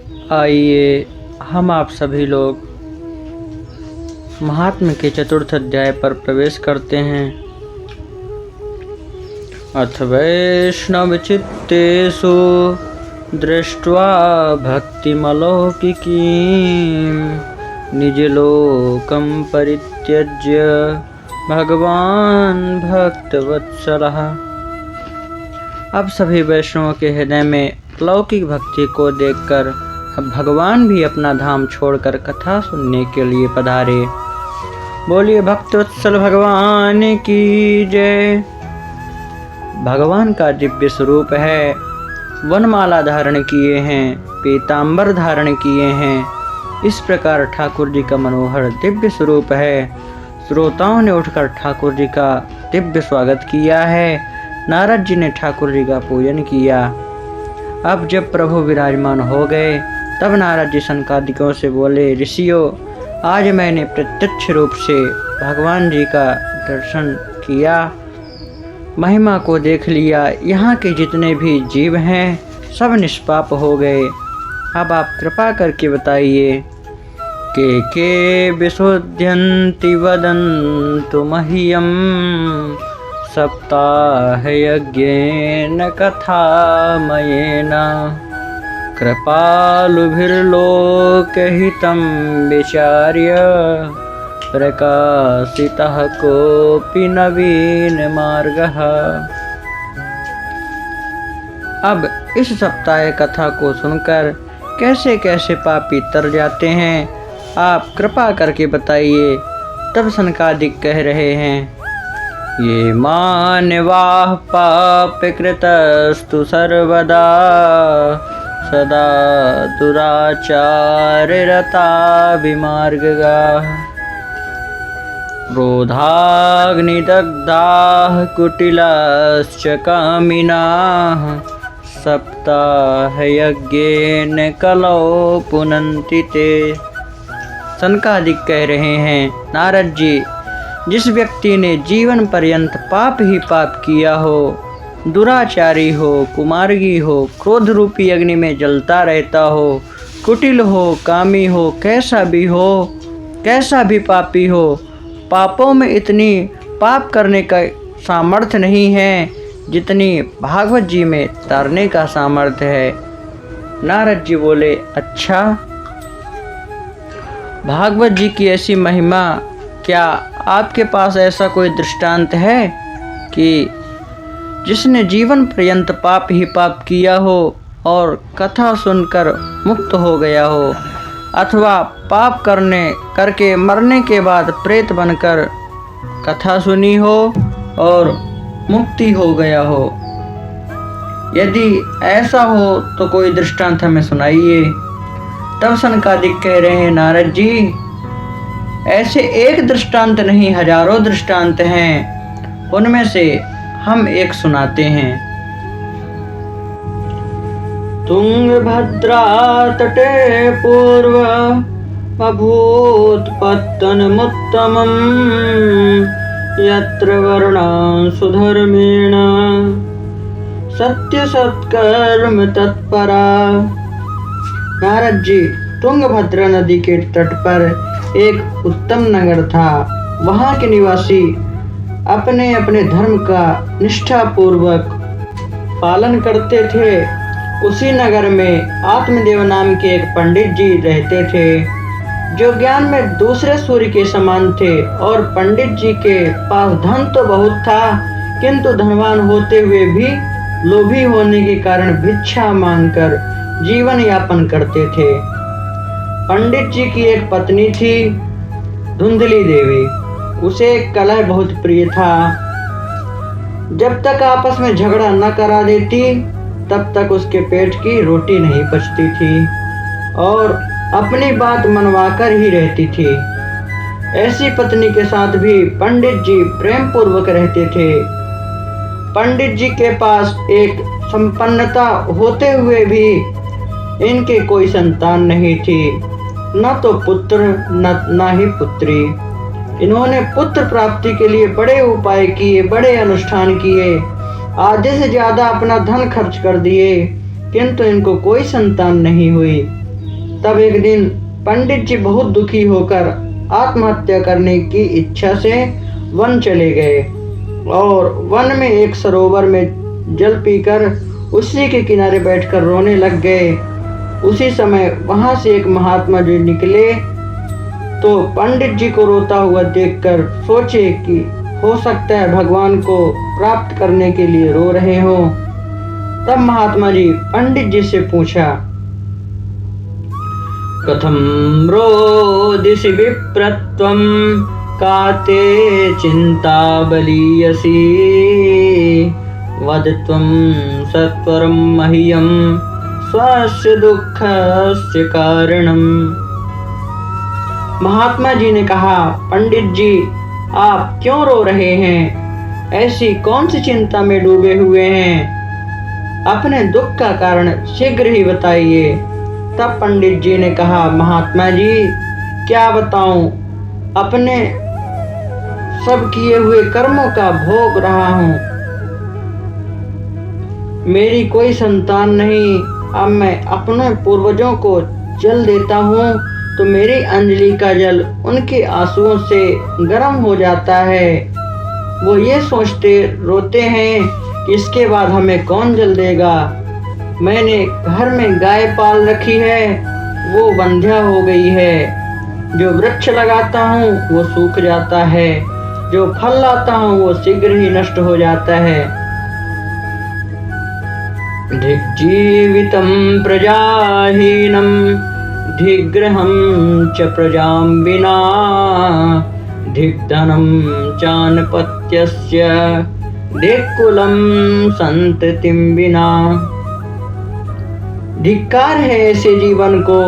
आइए हम आप सभी लोग महात्म्य के चतुर्थ अध्याय पर प्रवेश करते हैं। अथ वैष्णवचित्तेषु दृष्ट्वा भक्तिमलौकिकीं निजलोकं परित्यज्य भगवान भक्तवत्सलः। अब सभी वैष्णवों के हृदय में लौकिक भक्ति को देखकर भगवान भी अपना धाम छोड़कर कथा सुनने के लिए पधारे। बोलिए भक्तवत्सल भगवान की जय। भगवान का दिव्य स्वरूप है, वनमाला धारण किए हैं, पीतांबर धारण किए हैं। इस प्रकार ठाकुर जी का मनोहर दिव्य स्वरूप है। श्रोताओं ने उठकर ठाकुर जी का दिव्य स्वागत किया है। नारद जी ने ठाकुर जी का पूजन किया। अब जब प्रभु विराजमान हो गए तब नारद जी सनकादिकों से बोले, ऋषियों, आज मैंने प्रत्यक्ष रूप से भगवान जी का दर्शन किया, महिमा को देख लिया। यहाँ के जितने भी जीव हैं सब निष्पाप हो गए। अब आप कृपा करके बताइए के विशुद्ध्यन्ति वदन्तु मह्यं सप्ताहयज्ञेन कथामयेन कृपालुभिर्लोकहितं विचार्य प्रकाशितः कोऽपि नवीनमार्गः। अब इस सप्ताह कथा को सुनकर कैसे कैसे पापी तर जाते हैं, आप कृपा करके बताइए। तब सनकादिक कह रहे हैं, ये मानवाः पापकृतस्तु सर्वदा सदा दुराचाररता विमार्गाः क्रोधाग्निदग्धाः कुटिलाश्च कामिनाः सप्ताहयज्ञेन कलौ पुनन्ति ते। सनकादिक कह रहे हैं, नारद जी, जिस व्यक्ति ने जीवन पर्यंत पाप ही पाप किया हो, दुराचारी हो, कुमार्गी हो, क्रोध रूपी अग्नि में जलता रहता हो, कुटिल हो, कामी हो, कैसा भी पापी हो, पापों में इतनी पाप करने का सामर्थ्य नहीं है जितनी भागवत जी में तरने का सामर्थ्य है। नारद जी बोले, अच्छा, भागवत जी की ऐसी महिमा, क्या आपके पास ऐसा कोई दृष्टांत है कि जिसने जीवन पर्यंत पाप ही पाप किया हो और कथा सुनकर मुक्त हो गया हो, अथवा पाप करके मरने के बाद प्रेत बनकर कथा सुनी हो और मुक्ति हो गया हो? यदि ऐसा हो तो कोई दृष्टांत हमें सुनाइए। तब सनकादिक कह रहे हैं, नारद जी, ऐसे एक दृष्टांत नहीं, हजारों दृष्टांत हैं। उनमें से हम एक सुनाते हैं। तुंगभद्रा तटे पूर्व अभूत पत्तनमुत्तमं यत्र वर्णाः सुधर्मेण सत्य सत्कर्म तत्परा। नारद जी, तुंगभद्रा नदी के तट पर एक उत्तम नगर था। वहाँ के निवासी अपने अपने धर्म का निष्ठापूर्वक पालन करते थे। उसी नगर में आत्मदेव नाम के एक पंडित जी रहते थे, जो ज्ञान में दूसरे सूर्य के समान थे। और पंडित जी के पास धन तो बहुत था, किंतु धनवान होते हुए भी लोभी होने के कारण भिक्षा मांगकर जीवन यापन करते थे। पंडित जी की एक पत्नी थी, धुंधली देवी। उसे कलह बहुत प्रिय था। जब तक आपस में झगड़ा न करा देती तब तक उसके पेट की रोटी नहीं पचती थी और अपनी बात मनवाकर ही रहती थी। ऐसी पत्नी के साथ भी पंडित जी प्रेम पूर्वक रहते थे। पंडित जी के पास एक संपन्नता होते हुए भी इनके कोई संतान नहीं थी, न तो पुत्र न ही पुत्री। इन्होंने पुत्र प्राप्ति के लिए बड़े उपाय किए, बड़े अनुष्ठान किए, आधे से ज्यादा अपना धन खर्च कर दिए, किंतु इनको कोई संतान नहीं हुई। तब एक दिन पंडित जी बहुत दुखी होकर आत्महत्या करने की इच्छा से वन चले गए और वन में एक सरोवर में जल पीकर उसी के किनारे बैठकर रोने लग गए। उसी समय वहां से एक महात्मा जी निकले तो पंडित जी को रोता हुआ देखकर सोचे कि हो सकता है भगवान को प्राप्त करने के लिए रो रहे हो। तब महात्मा जी पंडित जी से पूछा, कथम रोदिसि विप्रत्वं काते चिंता बलीयसी वदत्वं सत्वरं मह्यं स्वस्य दुःखस्य कारणम। महात्मा जी ने कहा, पंडित जी आप क्यों रो रहे हैं? ऐसी कौन सी चिंता में डूबे हुए हैं? अपने दुख का कारण शीघ्र ही बताइए। तब पंडित जी ने कहा, महात्मा जी क्या बताऊं, अपने सब किए हुए कर्मों का भोग रहा हूं। मेरी कोई संतान नहीं। अब मैं अपने पूर्वजों को जल देता हूं तो मेरी अंजलि का जल उनके आंसुओं से गर्म हो जाता है। वो ये सोचते रोते हैं कि इसके बाद हमें कौन जल देगा। मैंने घर में गाय पाल रखी है, वो बंध्या हो गई है। जो वृक्ष लगाता हूँ वो सूख जाता है, जो फल लाता हूँ वो शीघ्र ही नष्ट हो जाता है। धिग्जीवितं प्रजाहीनं धिग्रहं च प्रजां विना धिग्धनं चानपत्यस्य धिक्कुलं संततिं विना। धिक्कार है ऐसे जीवन को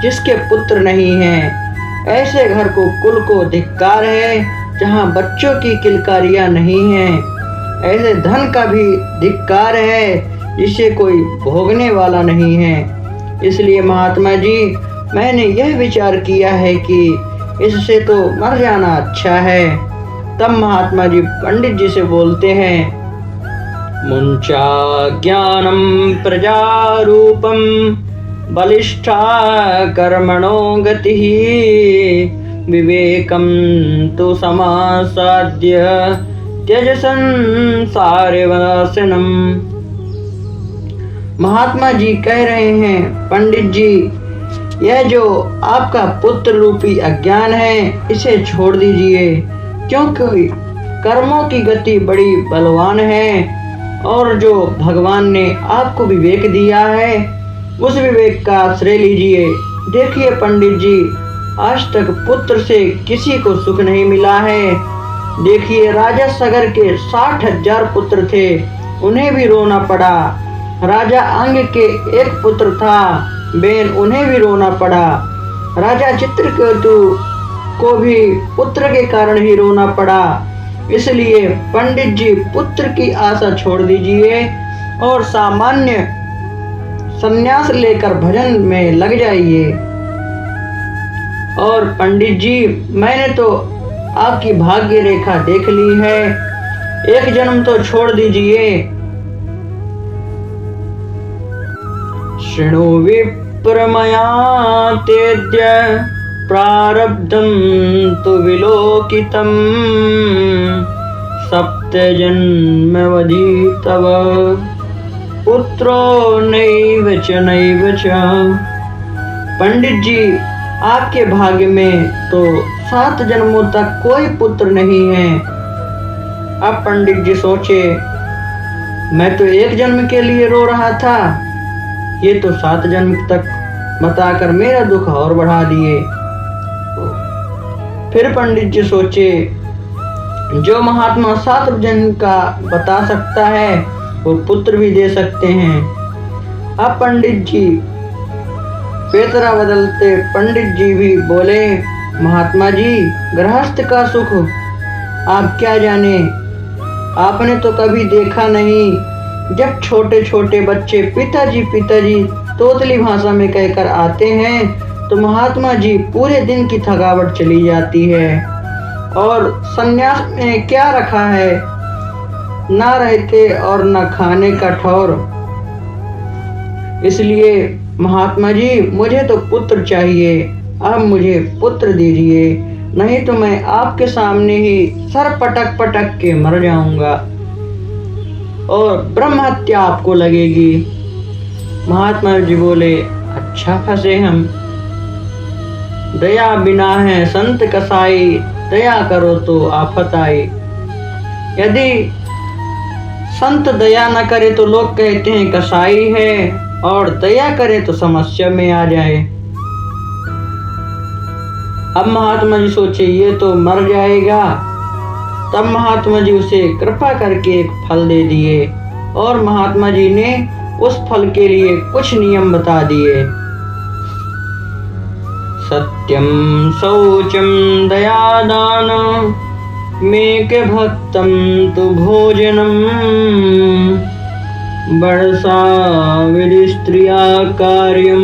जिसके पुत्र नहीं है। ऐसे घर को कुल को धिक्कार है जहाँ बच्चों की किलकारियाँ नहीं हैं। ऐसे धन का भी धिक्कार है जिसे कोई भोगने वाला नहीं है। इसलिए महात्मा जी मैंने यह विचार किया है कि इससे तो मर जाना अच्छा है। तब महात्मा जी पंडित जी से बोलते हैं, मुंचा ज्ञानम प्रजारूपम बलिष्ठा कर्मणो गति विवेकम तो समासाद्य त्यज संसारे वासनम। महात्मा जी कह रहे हैं, पंडित जी यह जो आपका पुत्र रूपी अज्ञान है इसे छोड़ दीजिए, क्योंकि कर्मों की गति बड़ी बलवान है और जो भगवान ने आपको विवेक दिया है उस विवेक का आश्रय लीजिए। देखिए पंडित जी, आज तक पुत्र से किसी को सुख नहीं मिला है। देखिए राजा सगर के 60,000 पुत्र थे, उन्हें भी रोना पड़ा। राजा अंग के एक पुत्र था, बेन उन्हें भी रोना पड़ा। राजा चित्रकेतु को भी पुत्र के कारण ही रोना पड़ा। इसलिए पंडित जी पुत्र की आशा छोड़ दीजिए और सामान्य संन्यास लेकर भजन में लग जाइए। और पंडित जी मैंने तो आपकी भाग्य रेखा देख ली है, एक जन्म तो छोड़ दीजिए। शृणु विप्रमया तेद्य प्रारब्धं तु विलोकितं सप्तजन्मवधि तव पुत्रो नैव च। पंडित जी आपके भाग्य में तो 7 जन्मों तक कोई पुत्र नहीं है। अब पंडित जी सोचे, मैं तो 1 जन्म के लिए रो रहा था, ये तो 7 जन्म तक बताकर मेरा दुख और बढ़ा दिए। फिर पंडित जी सोचे, जो महात्मा 7 जन्म का बता सकता है वो पुत्र भी दे सकते हैं। अब पंडित जी पेतरा बदलते पंडित जी भी बोले, महात्मा जी गृहस्थ का सुख आप क्या जाने, आपने तो कभी देखा नहीं। जब छोटे छोटे बच्चे पिताजी पिताजी तोतली भाषा में कहकर आते हैं तो महात्मा जी पूरे दिन की थकावट चली जाती है। और सन्यास में क्या रखा है, ना रहते और न खाने का ठौर। इसलिए महात्मा जी, मुझे तो पुत्र चाहिए, अब मुझे पुत्र दीजिए, नहीं तो मैं आपके सामने ही सर पटक पटक के मर जाऊंगा और ब्रह्म हत्या आपको लगेगी। महात्मा जी बोले, अच्छा फंसे हम, दया बिना है संत कसाई, दया करो तो आफत आई। यदि संत दया न करे तो लोग कहते हैं कसाई है, और दया करे तो समस्या में आ जाए। अब महात्मा जी सोचे ये तो मर जाएगा। तब महात्मा जी उसे कृपा करके एक फल दे दिए और महात्मा जी ने उस फल के लिए कुछ नियम बता दिए। सत्यम शौचम दया दान मेक भक्तम तु भोजनम वर्षा विधि स्त्रिया कार्यम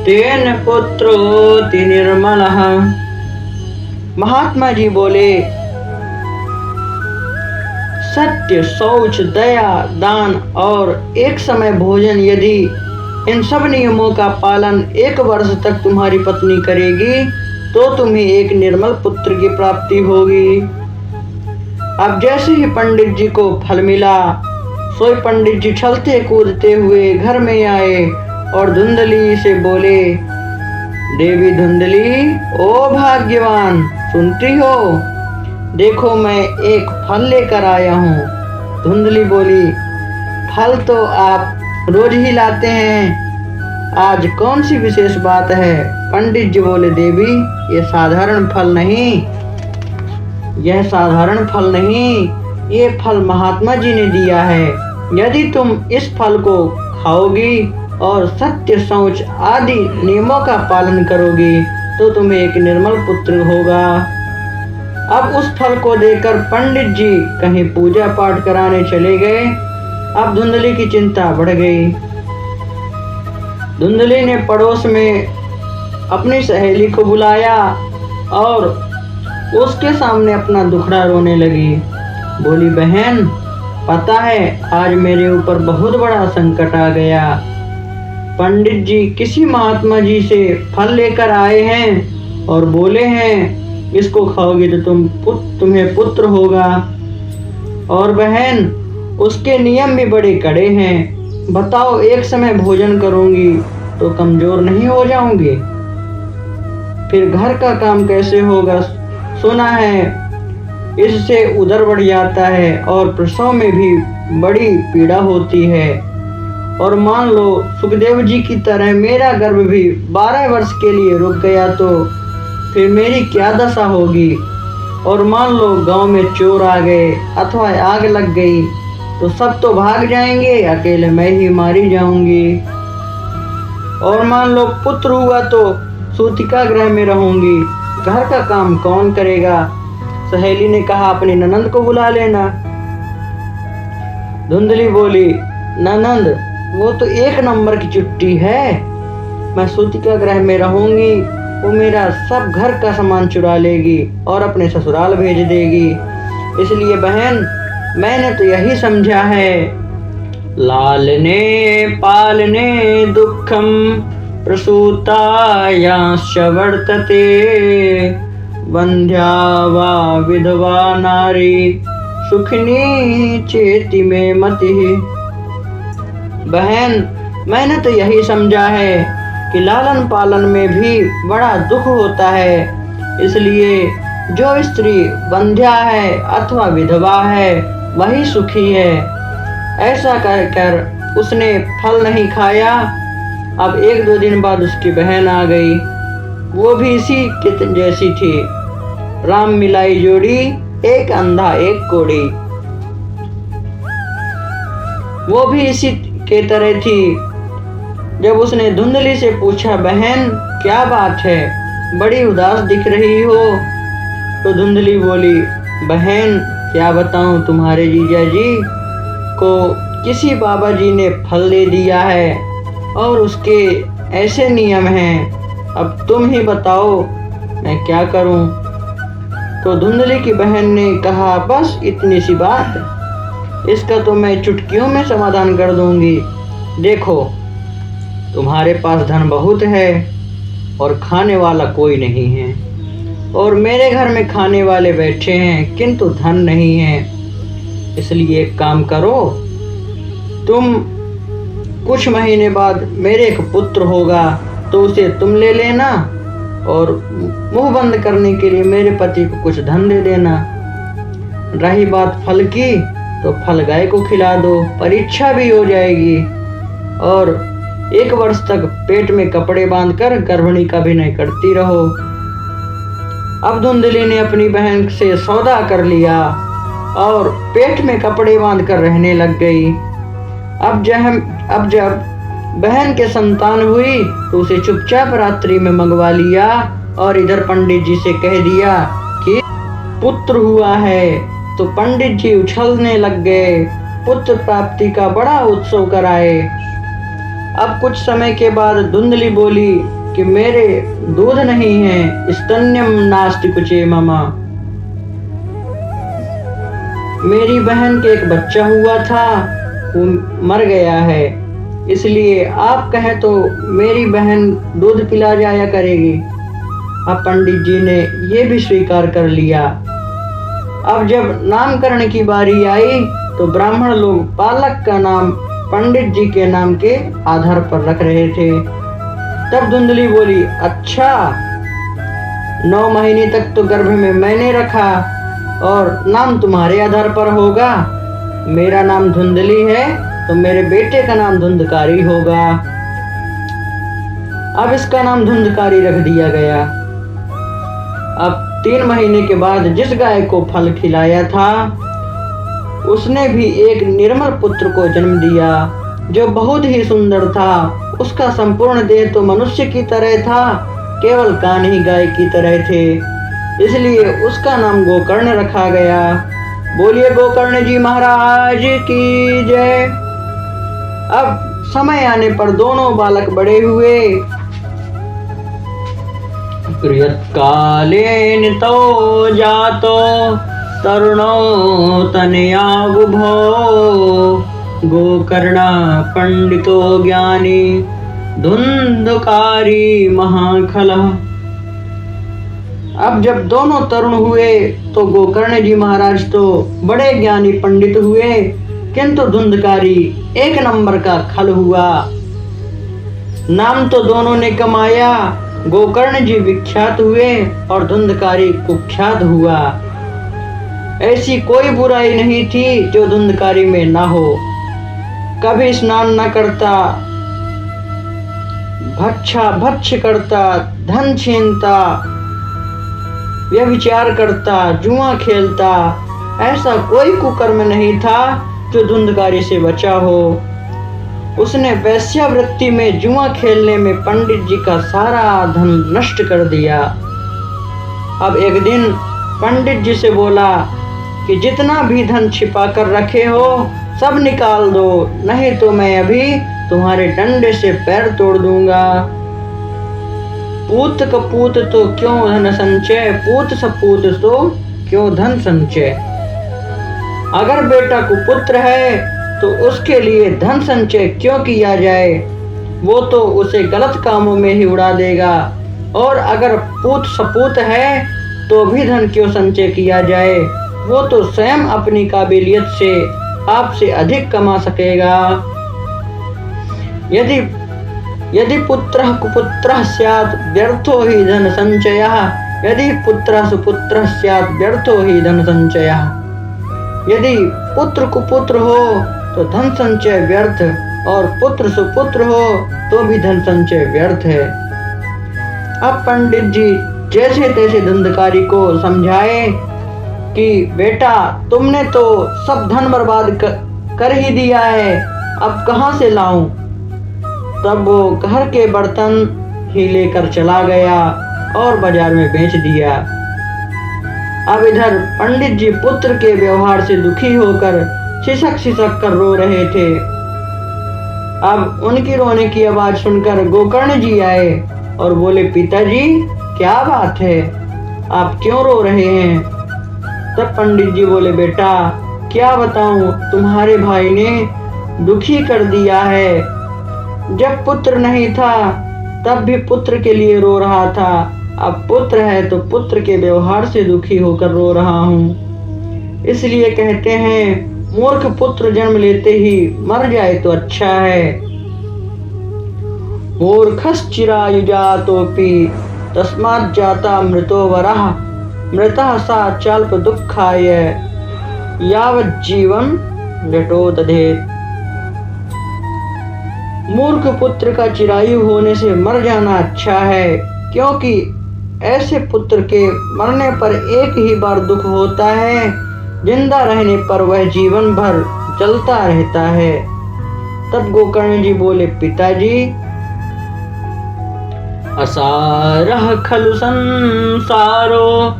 तेन पुत्रोति निर्मलः। महात्मा जी बोले, सत्य, शौच, दया, दान और एक समय भोजन, यदि इन सब नियमों का पालन 1 वर्ष तक तुम्हारी पत्नी करेगी तो तुम्हें एक निर्मल पुत्र की प्राप्ति होगी। अब जैसे ही पंडित जी को फल मिला, सोई पंडित जी चलते कूदते हुए घर में आए और धुंधली से बोले, देवी धुंधली, ओ भाग्यवान, सुनती हो? देखो मैं एक फल लेकर आया हूँ। धुंधली बोली, फल तो आप रोज ही लाते हैं, आज कौन सी विशेष बात है? पंडित जी बोले, देवी ये साधारण फल नहीं, यह साधारण फल नहीं, ये फल महात्मा जी ने दिया है। यदि तुम इस फल को खाओगी और सत्य, शौच आदि नियमों का पालन करोगी तो तुम्हें एक निर्मल पुत्र होगा। अब उस फल को देकर पंडित जी कहीं पूजा पाठ कराने चले गए। अब धुंधली की चिंता बढ़ गई। धुंधली ने पड़ोस में अपनी सहेली को बुलाया और उसके सामने अपना दुखड़ा रोने लगी। बोली, बहन, पता है आज मेरे ऊपर बहुत बड़ा संकट आ गया। पंडित जी किसी महात्मा जी से फल लेकर आए हैं और बोले हैं इसको खाओगे तो तुम्हें पुत्र होगा। और बहन, उसके नियम भी बड़े कड़े हैं। बताओ, एक समय भोजन करूंगी तो कमजोर नहीं हो जाऊंगी? फिर घर का काम कैसे होगा? सुना है इससे उदर बढ़ जाता है और प्रसव में भी बड़ी पीड़ा होती है। और मान लो सुखदेव जी की तरह मेरा गर्भ भी 12 वर्ष के लिए रुक गया तो फिर मेरी क्या दशा होगी? और मान लो गांव में चोर आ गए अथवा आग लग गई तो सब तो भाग जाएंगे, अकेले मैं ही मारी जाऊंगी। और मान लो पुत्र हुआ तो सूतिका गृह में रहूंगी, घर का काम कौन करेगा? सहेली ने कहा, अपनी ननंद को बुला लेना। धुंधली बोली, ननंद वो तो 1 नंबर की चुट्टी है, मैं सूतिका गृह में रहूंगी, वो मेरा सब घर का सामान चुरा लेगी और अपने ससुराल भेज देगी। इसलिए बहन, मैंने तो यही समझा है, लालने पालने दुखम प्रसूतायाश्च वर्तते, वंध्या वा विधवा नारी सुखिनी चेति में मति। बहन, मैंने तो यही समझा है कि लालन पालन में भी बड़ा दुख होता है, इसलिए जो स्त्री वंध्या है अथवा विधवा है वही सुखी है। ऐसा कहकर उसने फल नहीं खाया। अब 1-2 दिन बाद उसकी बहन आ गई, वो भी इसी के जैसी थी। राम मिलाई जोड़ी, एक अंधा एक कोड़ी। वो भी इसी के तरह थी। जब उसने धुंधली से पूछा, बहन क्या बात है, बड़ी उदास दिख रही हो? तो धुंधली बोली, बहन क्या बताऊं, तुम्हारे जीजा जी को किसी बाबा जी ने फल दे दिया है और उसके ऐसे नियम हैं, अब तुम ही बताओ मैं क्या करूं? तो धुंधली की बहन ने कहा, बस इतनी सी बात, इसका तो मैं चुटकियों में समाधान कर दूंगी। देखो, तुम्हारे पास धन बहुत है और खाने वाला कोई नहीं है, और मेरे घर में खाने वाले बैठे हैं किंतु धन नहीं है। इसलिए एक काम करो, तुम कुछ महीने बाद मेरे एक पुत्र होगा तो उसे तुम ले लेना, और मुंह बंद करने के लिए मेरे पति को कुछ धन दे देना। रही बात फल की, तो फल गाय को खिला दो, परीक्षा भी हो जाएगी, और 1 वर्ष तक पेट में कपड़े बांधकर गर्भिणी का अभिनय करती रहो। अब धुंधली ने अपनी बहन से सौदा कर लिया और पेट में कपड़े बांधकर रहने लग गई। अब जब बहन के संतान हुई तो उसे चुपचाप रात्रि में मंगवा लिया और इधर पंडित जी से कह दिया कि पुत्र हुआ है। तो पंडित जी उछलने लग गए, पुत्र प्राप्ति का बड़ा उत्सव कराए। अब कुछ समय के बाद धुंधली बोली कि मेरे दूध नहीं है, स्तन्यम नास्ति कुचे ममा। मेरी बहन के एक बच्चा हुआ था, वो मर गया है, इसलिए आप कहें तो मेरी बहन दूध पिला जाया करेगी। अब पंडित जी ने ये भी स्वीकार कर लिया। अब जब नामकरण की बारी आई तो ब्राह्मण लोग बालक का नाम पंडित जी के नाम के आधार पर रख रहे थे। तब धुंधली बोली, अच्छा 9 महीने तक तो गर्भ में मैंने रखा और नाम तुम्हारे आधार पर होगा। मेरा नाम धुंधली है तो मेरे बेटे का नाम धुंधकारी होगा। अब इसका नाम धुंधकारी रख दिया गया। अब 3 महीने के बाद जिस गाय को फल खिलाया था उसने भी एक निर्मल पुत्र को जन्म दिया जो बहुत ही सुंदर था। उसका संपूर्ण देह तो मनुष्य की तरह था, केवल कान ही गाय की तरह थे, इसलिए उसका नाम गोकर्ण रखा गया। बोलिए गोकर्ण जी महाराज की जय। अब समय आने पर दोनों बालक बड़े हुए। कालेन तो जातो तरुणो तनया बुभो गोकर्णा पंडितो ज्ञानी धुंधकारी महाखलः। अब जब दोनों तरुण हुए तो गोकर्ण जी महाराज तो बड़े ज्ञानी पंडित हुए, किंतु धुंधकारी 1 नंबर का खल हुआ। नाम तो दोनों ने कमाया, गोकर्ण जी विख्यात हुए और धुंधकारी कुख्यात हुआ। ऐसी कोई बुराई नहीं थी जो धुंधकारी में ना हो। कभी स्नान न करता, भक्ष करता, धन छीनता, व्यभिचार करता, जुआ खेलता, ऐसा कोई कुकर्म नहीं था जो धुंधकारी से बचा हो। उसने वेश्यावृत्ति में जुआ खेलने में पंडित जी का सारा धन नष्ट कर दिया। अब एक दिन पंडित जी से बोला कि जितना भी धन छिपा कर रखे हो सब निकाल दो, नहीं तो मैं अभी तुम्हारे डंडे से पैर तोड़ दूंगा। पूत कपूत तो क्यों धन संचय, पूत सपूत तो क्यों धन संचय। अगर बेटा कुपुत्र है तो उसके लिए धन संचय क्यों किया जाए, वो तो उसे गलत कामों में ही उड़ा देगा। और अगर पूत सपूत है तो भी धन क्यों संचय किया जाए, वो तो स्वयं अपनी काबिलियत से आपसे अधिक कमा सकेगा। यदि पुत्रः कुपुत्रः स्यात् व्यर्थो हि धन संचयः, यदि पुत्रः सुपुत्रः स्यात् व्यर्थो हि धन संचयः। यदि पुत्र कुपुत्र हो तो धन संचय व्यर्थ, और पुत्र सुपुत्र हो तो भी धन संचय व्यर्थ है। अब पंडित जी जैसे तैसे धुंधकारी को समझाए कि बेटा तुमने तो सब धन बर्बाद कर ही दिया है, अब कहाँ से लाऊं। तब वो घर के बर्तन ही लेकर चला गया और बाजार में बेच दिया। अब इधर पंडित जी पुत्र के व्यवहार से दुखी होकर सिसक कर रो रहे थे। अब उनकी रोने की आवाज सुनकर गोकर्ण जी आए और बोले, पिताजी क्या बात है, आप क्यों रो रहे हैं। तब पंडित जी बोले, बेटा क्या बताऊं, तुम्हारे भाई ने दुखी कर दिया है। जब पुत्र नहीं था तब भी पुत्र के लिए रो रहा था, अब पुत्र है तो पुत्र के व्यवहार से दुखी होकर रो रहा हूँ। इसलिए कहते हैं मूर्ख पुत्र जन्म लेते ही मर जाए तो अच्छा है। मूर्खश्चिरायुजातोपि तस्मात् जाता मृतो वरः मृतः सा चाल्प दुःखाय यावज्जीवं जटो दधेत्। मूर्ख पुत्र का चिरायु होने से मर जाना अच्छा है, क्योंकि ऐसे पुत्र के मरने पर एक ही बार दुख होता है, जिंदा रहने पर वह जीवन भर जलता रहता है। तब गोकर्ण जी बोले, पिताजी, असारः खलु संसारो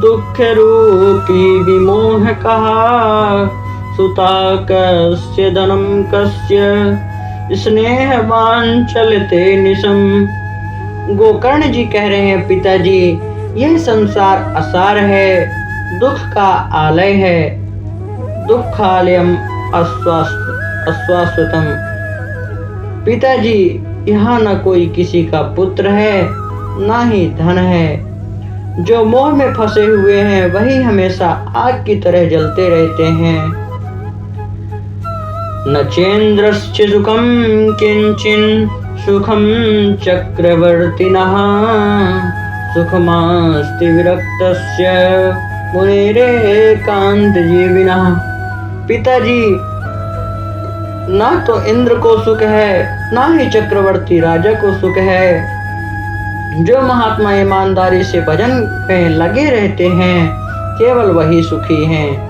दुःख रूपी विमोहकः सुता कस्य धनं कस्य स्नेहवान चलते निशम। गोकर्ण जी कह रहे हैं, पिताजी, यह संसार असार है, दुख का आलय है, दुखालयम अस्वास्वतम। पिताजी, यहाँ न कोई किसी का पुत्र है ना ही धन है। जो मोह में फंसे हुए हैं वही हमेशा आग की तरह जलते रहते हैं। न चेन्द्रस्य सुखम किंचिन सुखम चक्रवर्तिनः सुखमास्ति विरक्तस्य मुनिरेकांत जीविनः। पिताजी, ना तो इंद्र को सुख है ना ही चक्रवर्ती राजा को सुख है। जो महात्मा ईमानदारी से भजन में लगे रहते हैं केवल वही सुखी हैं।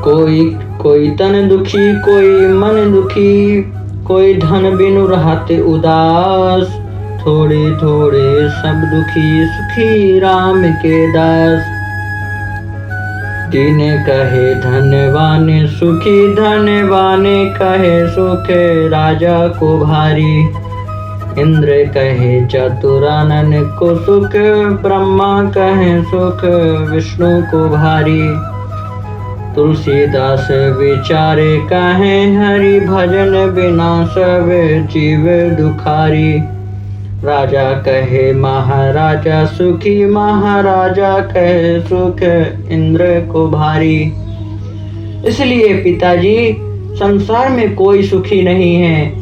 कोई तन दुखी, कोई मन दुखी, कोई धन बिनु रहते उदास, थोड़े थोड़े सब दुखी, सुखी राम के दास। दीने कहे धनवाने सुखी, धनवाने कहे सुख राजा को भारी। इंद्र कहे चतुरानन को सुख, ब्रह्मा कहे सुख विष्णु को भारी। तुलसीदास विचारे कहे हरि भजन बिना सब जीव दुखारी। राजा कहे महाराजा सुखी, महाराजा कहे सुख इंद्र को भारी। इसलिए पिताजी, संसार में कोई सुखी नहीं है,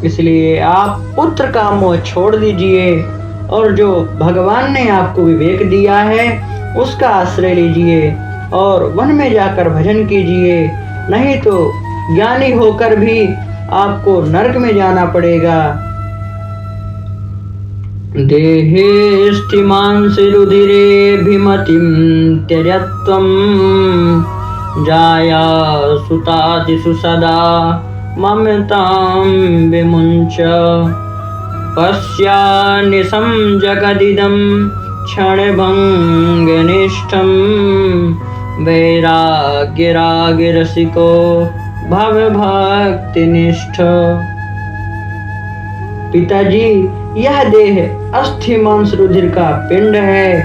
इसलिए आप पुत्र का मोह छोड़ दीजिए और जो भगवान ने आपको विवेक दिया है उसका आश्रय लीजिए और वन में जाकर भजन कीजिए, नहीं तो ज्ञानी होकर भी आपको नरक में जाना पड़ेगा। देहे स्थिमांसि रुधिरे भिमतिं त्यजत्वं जाया सुतादिषु सदा ममतां विमुञ्च। पश्यानिशं जगदिदं क्षणभङ्गनिष्ठं वैराग्यरागरसिको भवभक्तिनिष्ठ। पिताजी, यह देह अस्थि मांस रुधिर का पिंड है,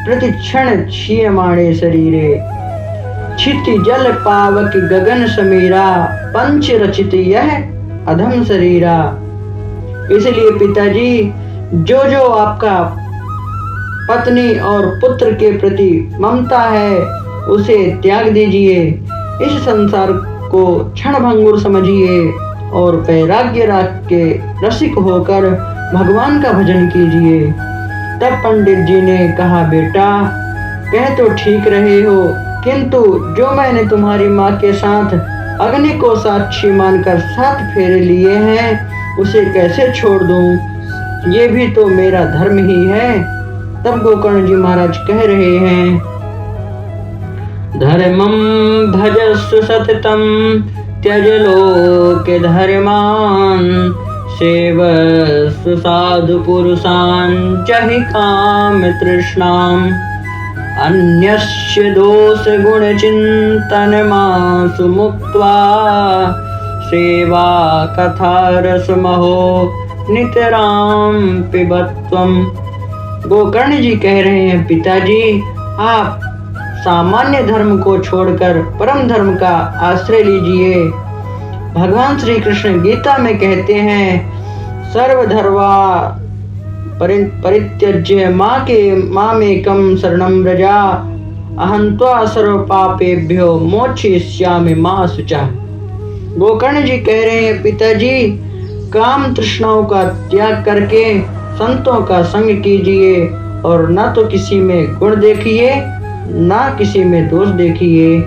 प्रतिक्षण क्षीयमाणे शरीरे। क्षिति जल पावक गगन समीरा, पंच रचित यह अधम शरीरा। इसलिए पिताजी, जो जो आपका पत्नी और पुत्र के प्रति ममता है उसे त्याग दीजिए, इस संसार को क्षणभंगुर समझिए और वैराग्य राग के रसिक होकर भगवान का भजन कीजिए। तब पंडित जी ने कहा, बेटा, कह तो ठीक रहे हो, किंतु जो मैंने तुम्हारी माँ के साथ अग्नि को साक्षी मानकर 7 फेरे लिए हैं उसे कैसे छोड़ दूं? ये भी तो मेरा धर्म ही है। तब गोकर्ण जी महाराज कह रहे हैं, धर्मं भजस्व सततं त्यज लोके धर्मान् सेवस्व साधु पुरुषान् जहि काम तृष्णाम्। अन्यस्य दोष गुण चिंतन मासु मुक्त्वा सेवा कथा रसमहो नितराम पिबत्वम। गोकर्ण जी कह रहे हैं, पिताजी, आप सामान्य धर्म को छोड़कर परम धर्म का आश्रय लीजिए भगवान श्री कृष्ण गीता में कहते हैं, सर्वधर्मा परित्यज्य मामेकं शरणं व्रजा अहं त्वा सर्व पापेभ्यो मोक्षयिष्यामि मा शुचः। गोकर्ण जी कह रहे हैं, पिताजी काम तृष्णाओं का त्याग करके संतों का संग कीजिए और न तो किसी में गुण देखिए ना किसी में दोष देखिए,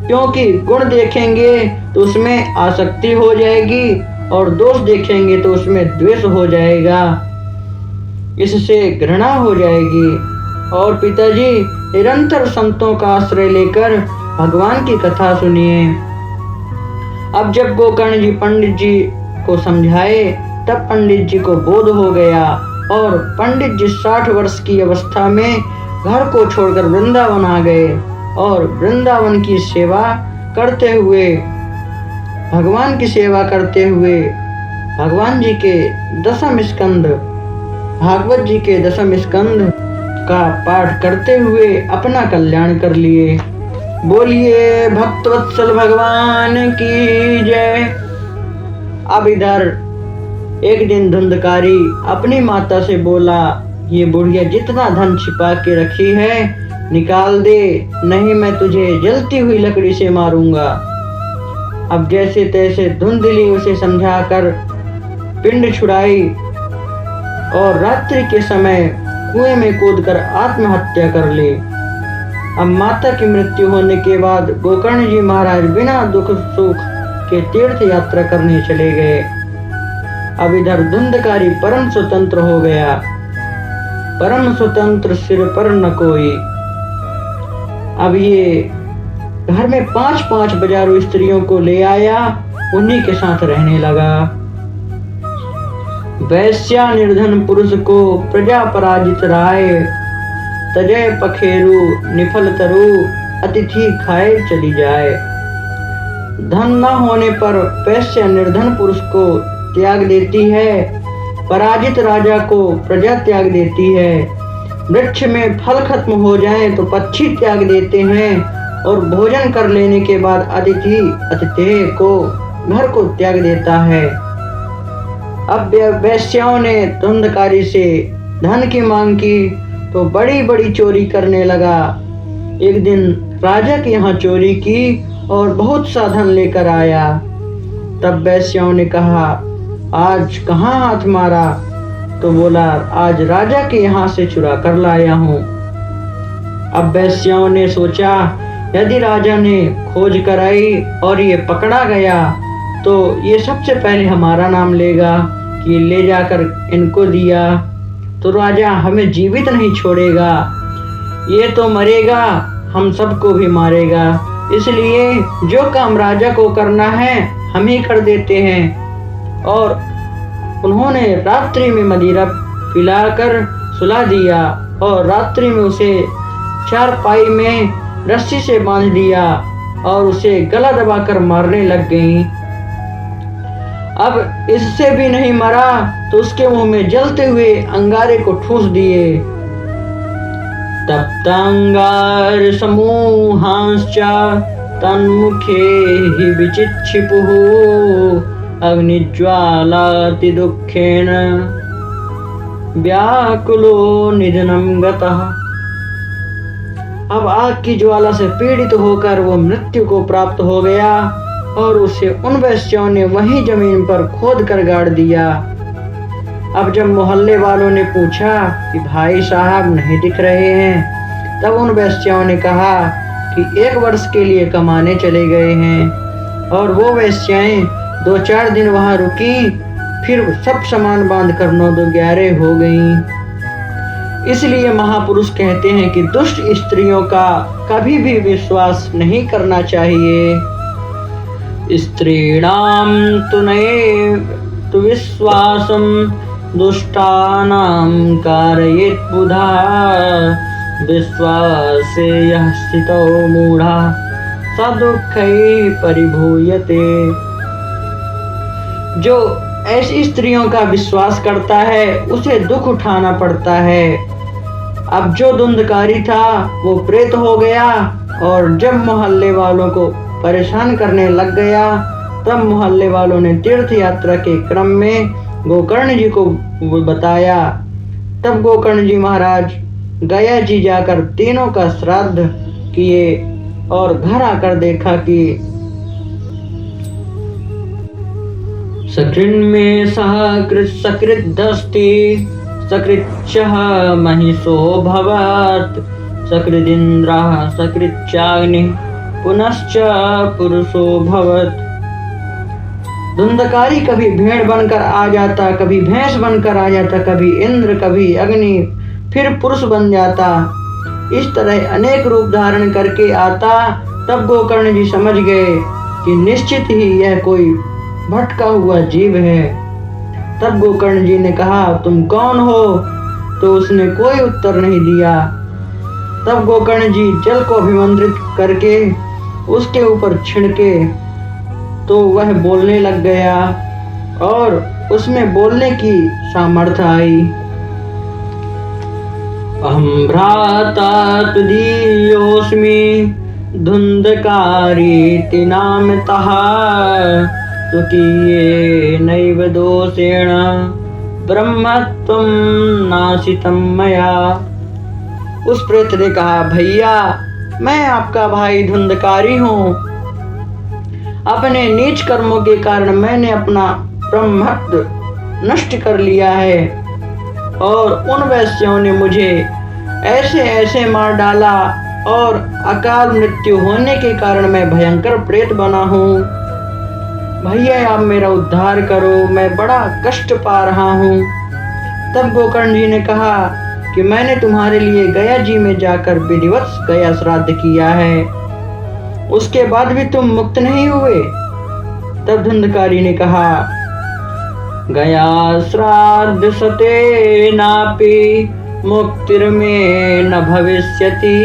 क्योंकि गुण देखेंगे तो उसमें आसक्ति हो जाएगी और दोष देखेंगे तो उसमें द्वेष हो जाएगा, इससे घृणा हो जाएगी। और पिताजी निरंतर संतों का आश्रय लेकर भगवान की कथा सुनिए। अब जब गोकर्ण जी पंडित जी को समझाए तब पंडित जी को बोध हो गया और पंडित जी 60 वर्ष की अवस्था में घर को छोड़कर वृंदावन आ गए और वृंदावन की सेवा करते हुए भगवान की सेवा करते हुए भगवान जी के दशम स्कंद भागवत जी के दशम स्कंद का पाठ करते हुए अपना कल्याण कर लिए। बोलिए भक्तवत्सल भगवान की जय। अब इधर एक दिन धुंधकारी अपनी माता से बोला, ये बुढ़िया जितना धन छिपा के रखी है निकाल दे, नहीं मैं तुझे जलती हुई लकड़ी से मारूंगा। अब जैसे तैसे धुंधली उसे समझाकर पिंड छुड़ाई और रात्रि के समय कुएं में कूदकर आत्महत्या कर ली। अब माता की मृत्यु होने के बाद गोकर्ण जी महाराज बिना दुख सुख के तीर्थ यात्रा करने चले गए। अब इधर धुंधकारी परम स्वतंत्र हो गया, परम स्वतंत्र सिर पर न कोई। अब ये घर में 5-5 बाजारू स्त्रियों को ले आया, उन्हीं के साथ रहने लगा। वैश्या निर्धन पुरुष को प्रजा पराजित राय, तजय पखेरु निफल तरु अतिथि खाए चली जाए। धन न होने पर वैश्या निर्धन पुरुष को त्याग देती है, पराजित राजा को प्रजा त्याग देती है। वृक्ष में फल खत्म हो जाए तो पक्षी त्याग देते हैं और भोजन कर लेने के बाद अतिथि को घर को त्याग देता है। अब वैश्याओं ने धुंधकारी से धन की मांग की तो बड़ी बड़ी चोरी करने लगा। एक दिन राजा के यहाँ चोरी की और बहुत सा धन लेकर आया। तब वैश्याओं ने कहा, आज कहाँ हाथ मारा? तो बोला, आज राजा के यहाँ से चुरा कर लाया हूँ। अब वैश्याओं ने सोचा, यदि राजा ने खोज कराई और ये पकड़ा गया तो ये सबसे पहले हमारा नाम लेगा कि ले जाकर इनको दिया, तो राजा हमें जीवित नहीं छोड़ेगा, ये तो मरेगा, हम सबको भी मारेगा। इसलिए जो काम राजा को करना है हम ही कर देते हैं। और उन्होंने रात्रि में मदिरा पिलाकर सुला दिया और रात्रि में उसे चारपाई में रस्सी से बांध दिया और उसे गला दबाकर मारने लग गईं। अब इससे भी नहीं मरा तो उसके मुंह में जलते हुए अंगारे को ठूंस दिए। तप्तांगार समूहांश्च तन्मुखे हि विचिक्षिपुः अग्निज्वालाति दुःखेन व्याकुलो निधनं गतः। अब आग की ज्वाला से पीड़ित होकर वो मृत्यु को प्राप्त हो गया और उसे उन वैश्यों ने वहीं जमीन पर खोद कर गाड़ दिया। अब जब मोहल्ले वालों ने पूछा कि भाई साहब नहीं दिख रहे हैं, तब उन वैश्यों ने कहा कि 1 वर्ष के लिए कमाने चले गए हैं। और वो वैश्याएं 2-4 दिन वहां रुकी, फिर सब सामान बांध कर 9-11 हो गईं। इसलिए महापुरुष कहते हैं कि दुष्ट स्त्रियों का कभी भी विश्वास नहीं करना चाहिए। स्त्रीणां तु नैव विश्वासं दुष्टानां कारयेत् बुधा विश्वासे यः स्थितो मूढ़ा स दुःखैः परिभूयते। जो ऐसी स्त्रियों का विश्वास करता है उसे दुख उठाना पड़ता है। अब जो धुंधकारी था वो प्रेत हो गया और जब मोहल्ले वालों को परेशान करने लग गया तब मोहल्ले वालों ने तीर्थ यात्रा के क्रम में गोकर्ण जी को बताया। तब गोकर्ण जी महाराज गया जी जाकर तीनों का श्राद्ध किए और घर आकर देखा कि सकृन्मे सकृदस्ति सकृच्छः महिषो भवत् सकृदिन्द्रः सकृच्चाग्निः पुनश्च पुरुषो भवत्। धुंधकारी कभी भेड़ बनकर आ जाता, कभी भैंस बनकर आ जाता, कभी इंद्र, कभी अग्नि, फिर पुरुष बन जाता। इस तरह अनेक रूप धारण करके आता। तब गोकर्ण जी समझ गए कि निश्चित ही यह कोई भटका हुआ जीव है। तब गोकर्ण जी ने कहा, तुम कौन हो? तो उसने कोई उत्तर नहीं दिया। तब गोकर्ण जी जल को अभिमंत्रित करके उसके ऊपर छिड़के तो वह बोलने लग गया और उसमें बोलने की सामर्थ्य आई। अहम भ्राता तुदीयोऽस्मि धुंधकारीति नामतः स्वकीये नैव दोषेण ब्रह्मत्वं नाशितं मया। उस प्रेत ने कहा, भैया मैं आपका भाई धुंधकारी हूँ। अपने नीच कर्मों के कारण मैंने अपना ब्रह्मत्व नष्ट कर लिया है और उन वैश्यों ने मुझे ऐसे ऐसे मार डाला और अकाल मृत्यु होने के कारण मैं भयंकर प्रेत बना हूँ। भैया आप मेरा उद्धार करो, मैं बड़ा कष्ट पा रहा हूँ। तब गोकर्ण जी ने कहा कि मैंने तुम्हारे लिए गया जी में जाकर विधिवत गया श्राद्ध किया है, उसके बाद भी तुम मुक्त नहीं हुए। तब धुंधकारी ने कहा, गया श्राद्ध सते नापि मुक्तिर्मे न भविष्यति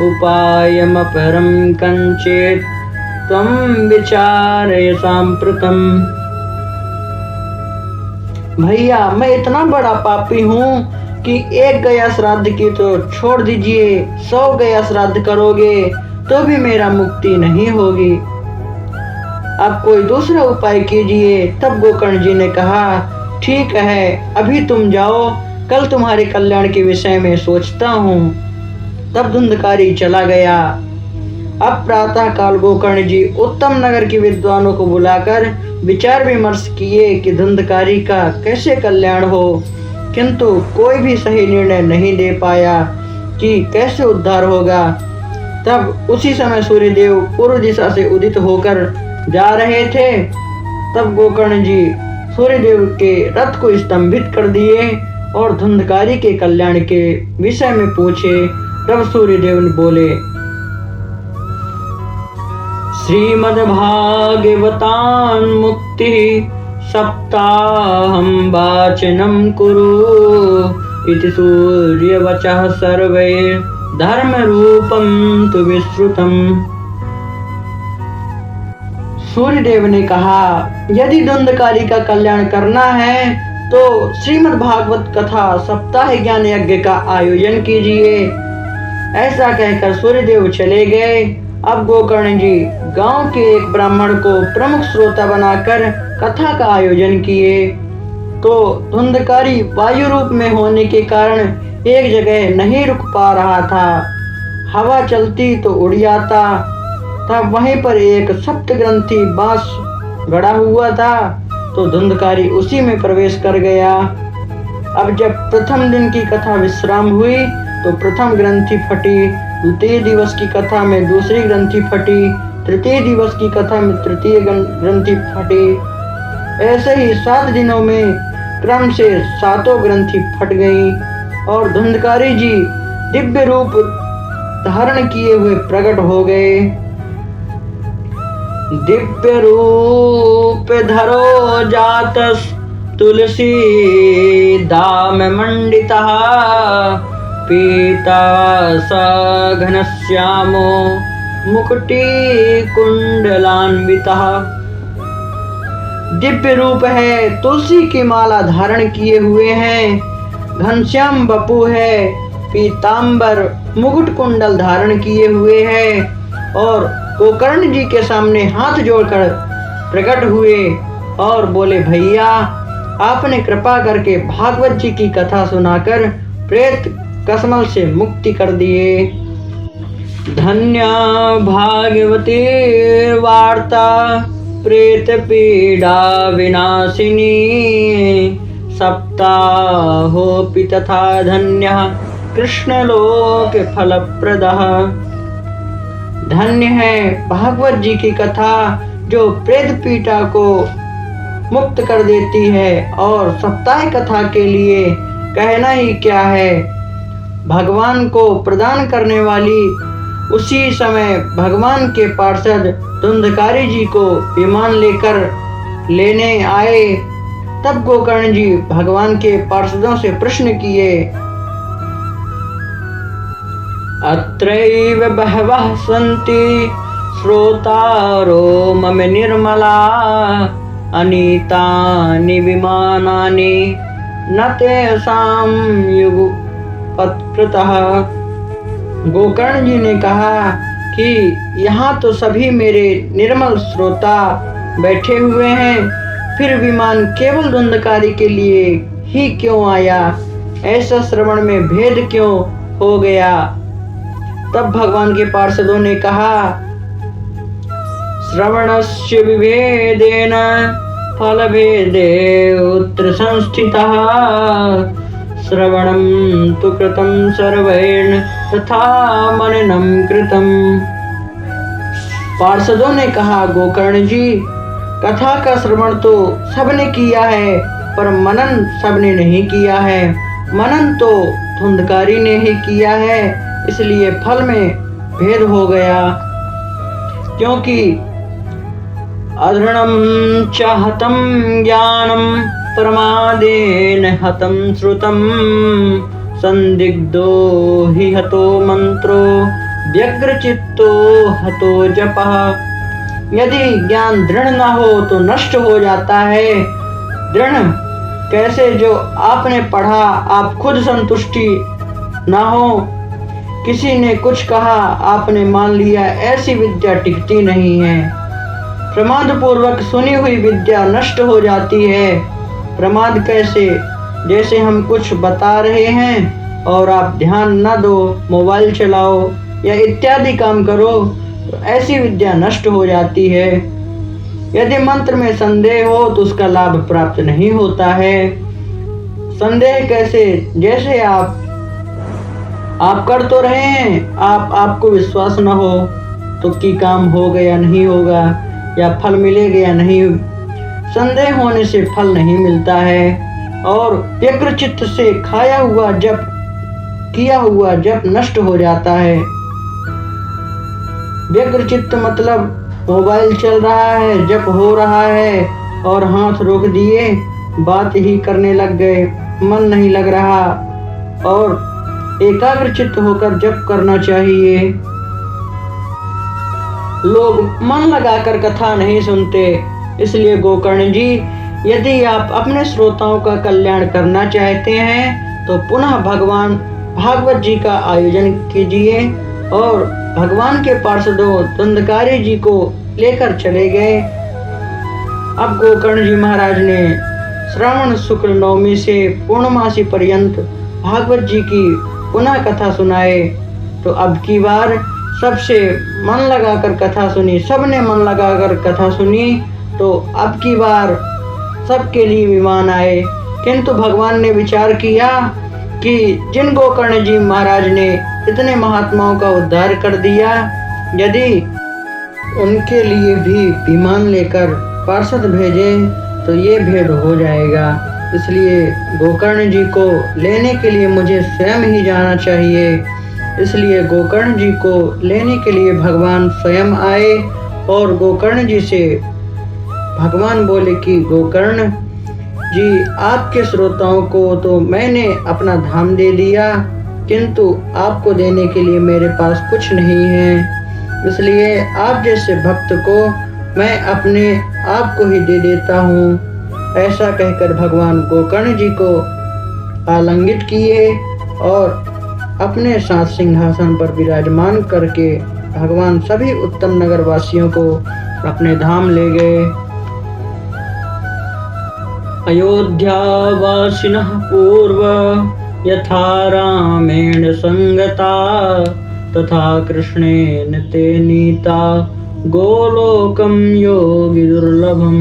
उपायमपरं कंचित त्वं विचारय सांप्रतम। भैया मैं इतना बड़ा पापी हूँ कि एक गया श्राद्ध की तो छोड़ दीजिए, 100 गया श्राद्ध करोगे तो भी मेरा मुक्ति नहीं होगी। अब कोई दूसरा उपाय कीजिए। तब गोकर्ण जी ने कहा, ठीक है अभी तुम जाओ, कल तुम्हारे कल्याण के विषय में सोचता हूँ। तब धुंधकारी चला गया। अब प्रातः काल गोकर्ण जी उत्तम नगर के विद्वानों को बुलाकर विचार विमर्श किए कि धुंधकारी का कैसे कल्याण हो, किंतु कोई भी सही निर्णय नहीं दे पाया कि कैसे उद्धार होगा। तब उसी समय सूर्यदेव पूर्व दिशा से उदित होकर जा रहे थे। तब गोकर्ण जी सूर्यदेव के रथ को स्तंभित कर दिए और धुंधकारी के कल्याण के विषय में पूछे। तब सूर्यदेव ने बोले, श्रीमद्भागवतान् मुक्ति सप्ताहं वाचनं कुरु इति सूर्यवचः सर्वे धर्म रूपम तु विश्रुतम। सूर्यदेव ने कहा, यदि धुंधकारी का कल्याण करना है तो श्रीमद् भागवत कथा सप्ताह ज्ञान यज्ञ का आयोजन कीजिए। ऐसा कहकर सूर्यदेव चले गए। अब गोकर्ण जी गांव के एक ब्राह्मण को प्रमुख श्रोता बनाकर कथा का आयोजन किए। तो धुंधकारी वायु रूप में होने के कारण एक जगह नहीं रुक पा रहा था। हवा चलती तो उड़ जाता। तब वहीं पर एक सप्तग्रंथी बांस गड़ा हुआ था तो धुंधकारी उसी में प्रवेश कर गया। अब जब प्रथम दिन की कथा विश्राम हुई तो प्रथम ग्रंथि फटी, द्वितीय दिवस की कथा में दूसरी ग्रंथि फटी, तृतीय दिवस की कथा में तृतीय ग्रंथि फटी। ऐसे ही 7 दिनों में क्रम से 7 ग्रंथि फट गई और धुंधकारी जी दिव्य रूप धारण किए हुए प्रकट हो गए। दिव्य रूप धरो जातस तुलसी दाम मंडितः पीता सघनश्यामो मुकुटि कुंडलान्वितः। दिव्य रूप है, तुलसी की माला धारण किए हुए हैं, घनश्याम बपू है, पीतांबर मुकुट कुंडल धारण किए हुए हैं और गोकर्ण जी के सामने हाथ जोड़कर प्रकट हुए और बोले, भैया आपने कृपा करके भागवत जी की कथा सुनाकर प्रेत कसमल से मुक्ति कर दिए। धन्य भागवती वार्ता प्रेत पीड़ा विनाशिनी सप्ताहोऽपि तथा धन्य कृष्ण लोक फलप्रदः। धन्य है भागवत जी की कथा जो प्रेत पीड़ा को मुक्त कर देती है, और सप्ताह कथा के लिए कहना ही क्या है। भगवान को प्रदान करने वाली उसी समय भगवान के पार्षद धुंधकारी जी को विमान लेकर लेने आए। तब गोकर्ण जी भगवान के पार्षदों से प्रश्न किए, अत्रैव बहवः सन्ति श्रोतारो मम निर्मला अनीतानि विमानानि न तेषां युगपत्कृतः। गोकर्ण जी ने कहा कि यहाँ तो सभी मेरे निर्मल श्रोता बैठे हुए हैं, फिर विमान केवल धुंधकारी के लिए ही क्यों आया? ऐसा श्रवण में भेद क्यों हो गया? तब भगवान के पार्षदों ने कहा, श्रवणस्य विभेदेन फलभेदे उत्र संस्थितः श्रवणं तु कृतं सर्वैर्न तथा मननं कृतं। पार्षदों ने कहा, गोकर्ण जी कथा का श्रवण तो सबने किया है, पर मनन सबने नहीं किया है। मनन तो धुंधकारी ने ही किया है, इसलिए फल में भेद हो गया। क्योंकि अधृणं च हतं ज्ञानं प्रमादेन हतं श्रुतं संदिग्धो हि हतो मंत्रो व्यग्रचित्तो हतो जपः। यदि ज्ञान दृढ़ न हो तो नष्ट हो जाता है। दृढ़ कैसे? जो आपने पढ़ा आप खुद संतुष्टि न हो, किसी ने कुछ कहा आपने मान लिया, ऐसी विद्या टिकती नहीं है। प्रमाद पूर्वक सुनी हुई विद्या नष्ट हो जाती है। प्रमाद कैसे? जैसे हम कुछ बता रहे हैं और आप ध्यान न दो, मोबाइल चलाओ या इत्यादि काम करो, तो ऐसी विद्या नष्ट हो जाती है। यदि मंत्र में संदेह हो तो उसका लाभ प्राप्त नहीं होता है। संदेह कैसे? जैसे आप कर तो रहे हैं, आपको विश्वास न हो तो कि काम होगा या नहीं होगा, या फल मिलेगा या नहीं। संदेह होने से फल नहीं मिलता है। और व्यग्र चित्त से किया हुआ जप नष्ट हो जाता है। व्यग्र चित्त मतलब मोबाइल चल रहा है, जप हो रहा है और हाथ रोक दिए, बात ही करने लग गए, मन नहीं लग रहा। और एकाग्र चित्त होकर जप करना चाहिए। लोग मन लगाकर कथा नहीं सुनते। इसलिए गोकर्ण जी, यदि आप अपने श्रोताओं का कल्याण करना चाहते हैं तो पुनः भगवान भागवत जी का आयोजन कीजिए। और भगवान के पार्षदों धुंधकारी जी को लेकर चले गए। अब गोकर्ण जी महाराज ने श्रावण शुक्ल नवमी से पूर्णमासी पर्यंत भागवत जी की पुनः कथा सुनाए। तो अब की बार सबसे मन लगाकर कथा सुनी, सबने मन लगाकर कथा सुनी, तो अब की बार सबके लिए विमान आए। किंतु भगवान ने विचार किया कि जिन गोकर्ण जी महाराज ने इतने महात्माओं का उद्धार कर दिया, यदि उनके लिए भी विमान लेकर पार्षद भेजे तो ये भेद हो जाएगा। इसलिए गोकर्ण जी को लेने के लिए मुझे स्वयं ही जाना चाहिए। इसलिए गोकर्ण जी को लेने के लिए भगवान स्वयं आए और गोकर्ण जी से भगवान बोले कि गोकर्ण जी, आपके श्रोताओं को तो मैंने अपना धाम दे दिया, किंतु आपको देने के लिए मेरे पास कुछ नहीं है। इसलिए आप जैसे भक्त को मैं अपने आप को ही दे देता हूँ। ऐसा कहकर भगवान गोकर्ण जी को आलिंगित किए और अपने साथ सिंहासन पर विराजमान करके भगवान सभी उत्तम नगर वासियों को अपने धाम ले गए। अयोध्यावासिनः पूर्व यथा रामेण संगता तथा कृष्णेन ते नीता गोलोकम योगी दुर्लभम।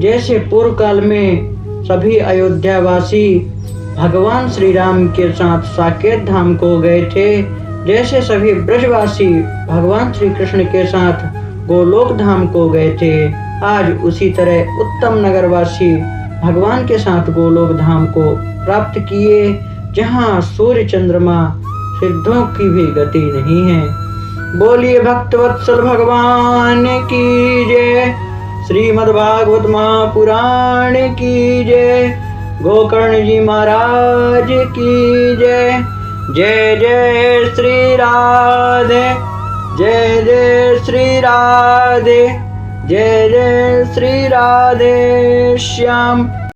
जैसे पूर्व काल में सभी अयोध्यावासी भगवान श्री राम के साथ साकेत धाम को गए थे, जैसे सभी ब्रजवासी भगवान श्री कृष्ण के साथ गोलोक धाम को गए थे, आज उसी तरह उत्तम नगरवासी भगवान के साथ गोलोक धाम को प्राप्त किए, जहाँ सूर्य चंद्रमा सिद्धों की भी गति नहीं है। बोलिए भक्तवत्सल भगवान की जय, श्रीमद्भागवत महापुराण की जय, गोकर्ण जी महाराज की जय। जय जय श्री राधे, जय जय श्री राधे, जय जय श्री राधे श्याम।